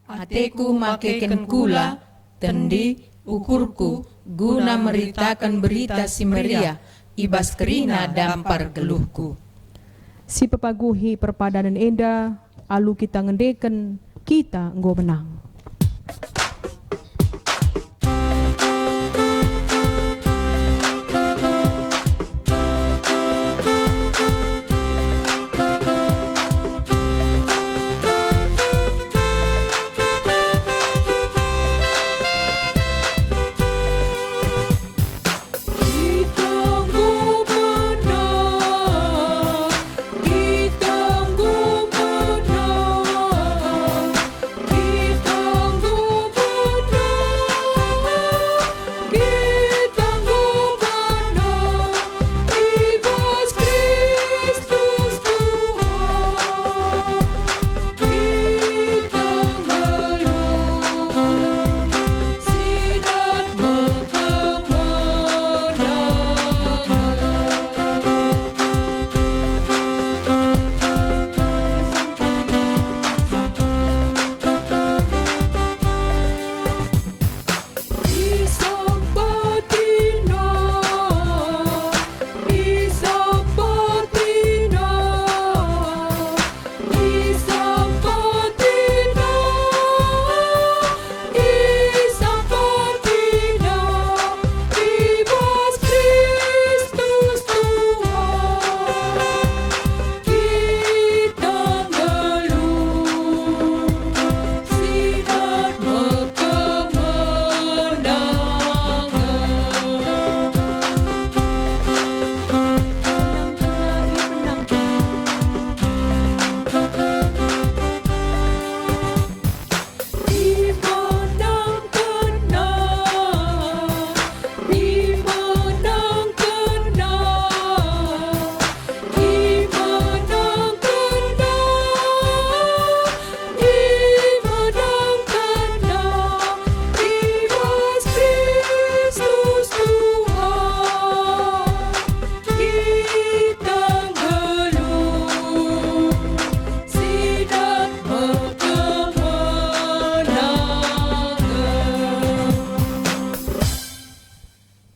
Ateku makeken kula, tendi ukurku, guna meritakan berita si meriah, ibas kerina dampar geluhku. Si pepaguhi perpadanan enda, alu kita ngendeken, kita enggo menang.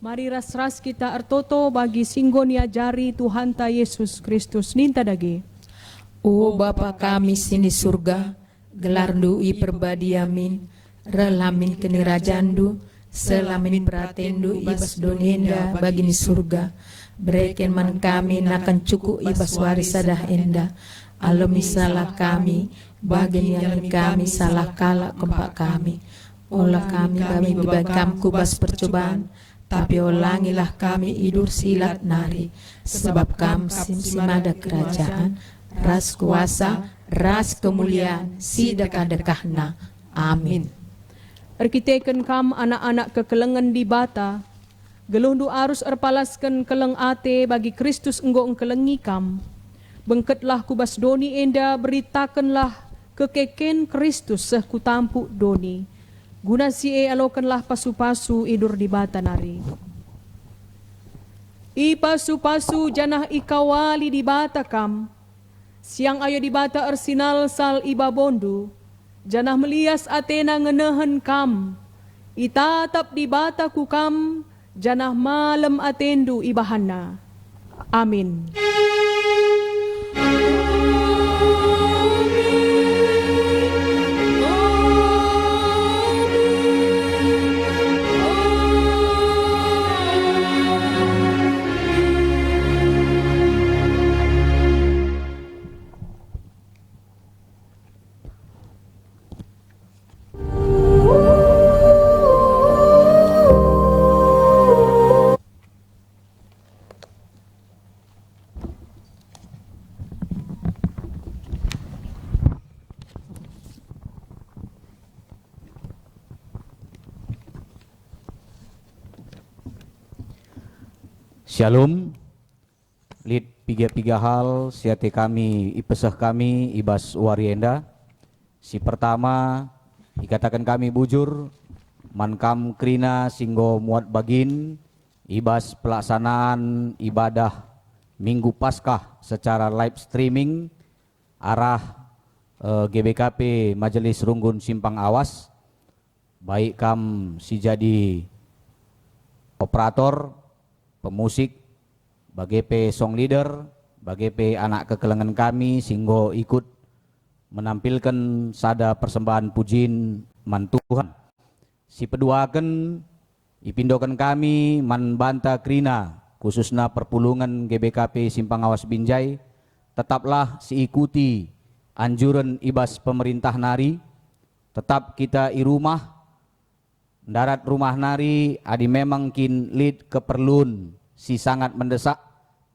Mari ras-ras kita artoto bagi singgo niajari Tuhan ta Yesus Kristus ninta dage. O Bapa kami sini surga, gelarndu i perbadiamin, relamin kenirajandu, selamin pratendu ibas donenda bagi ni surga. Bereken man kami nakan cukup ibas warisadah enda. Alami salah kami, bagian yang kami salah kala kempak kami. Olah kami dibagi kubas percobaan, tapi ulangilah kami idur silat nari, sebab kam simada kerajaan, ras kuasa, ras kemuliaan, si dekah-dekahna. Amin. Erkiteken kam anak-anak kekelengan di bata, gelundu arus erpalaskan keleng ate bagi Kristus enggo engkelengi kam. Bengketlah kubas doni enda, beritakanlah kekeken Kristus seh kutampu doni. Guna si alokanlah pasu-pasu idur di bata nari. Ipasu-pasu janah ikawali di bata kam, siang ayo di bata arsinal sal iba bondu, janah melias atena ngenehen kam, itatap di bata kukam, janah malam atendu ibahana. Amin. Shalom, lid piga hal siate kami ipesah kami ibas warienda. Si pertama ikatakan kami bujur mankam krina singgo muat bagin ibas pelaksanaan ibadah Minggu Paskah secara live streaming arah GBKP Majelis Runggun Simpang Awas. Baik kam si jadi operator, pemusik, bagepe song leader, bagepe anak kekelengan kami singgo ikut menampilkan sada persembahan pujin man Tuhan. Si peduakan ipindokan kami man banta krina khususna perpulungan GBKP Simpang Awas Binjai, tetaplah siikuti anjuran ibas pemerintah nari, tetap kita i rumah darat rumah nari adi memang kin lid keperluan si sangat mendesak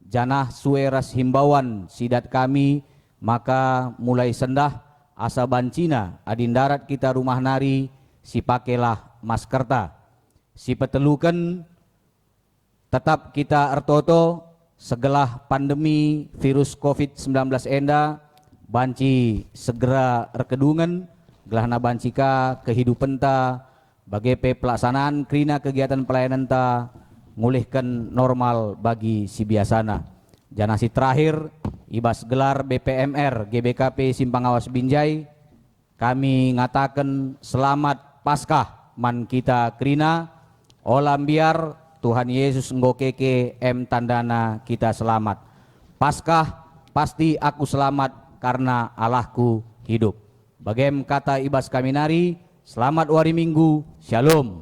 janah sueras himbauan sidat kami maka mulai sendah asa bancina adi darat kita rumah nari si pakelah maskerta si petelukan tetap kita ertoto segelah pandemi virus COVID-19 enda banci segera rekedungan gelahna bancika kehidupan ta bagepe pelaksanaan krina kegiatan pelayanan ta ngulihkan normal bagi si biasana. Janah si terakhir ibas gelar BPMR GBKP Simpang Awas Binjai kami ngatakan selamat Paskah man kita krina olam biar Tuhan Yesus nggokeke tandana kita selamat. Paskah pasti aku selamat karena Allahku hidup. Bagem kata ibas kami nari, selamat wari Minggu, shalom.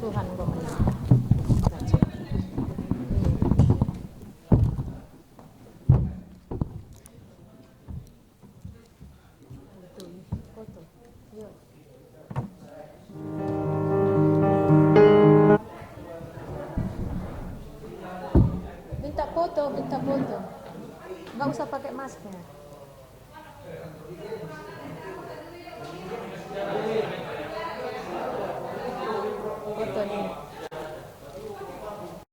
Tuhan kok. Minta foto. Nggak usah pakai masker. Foto nih.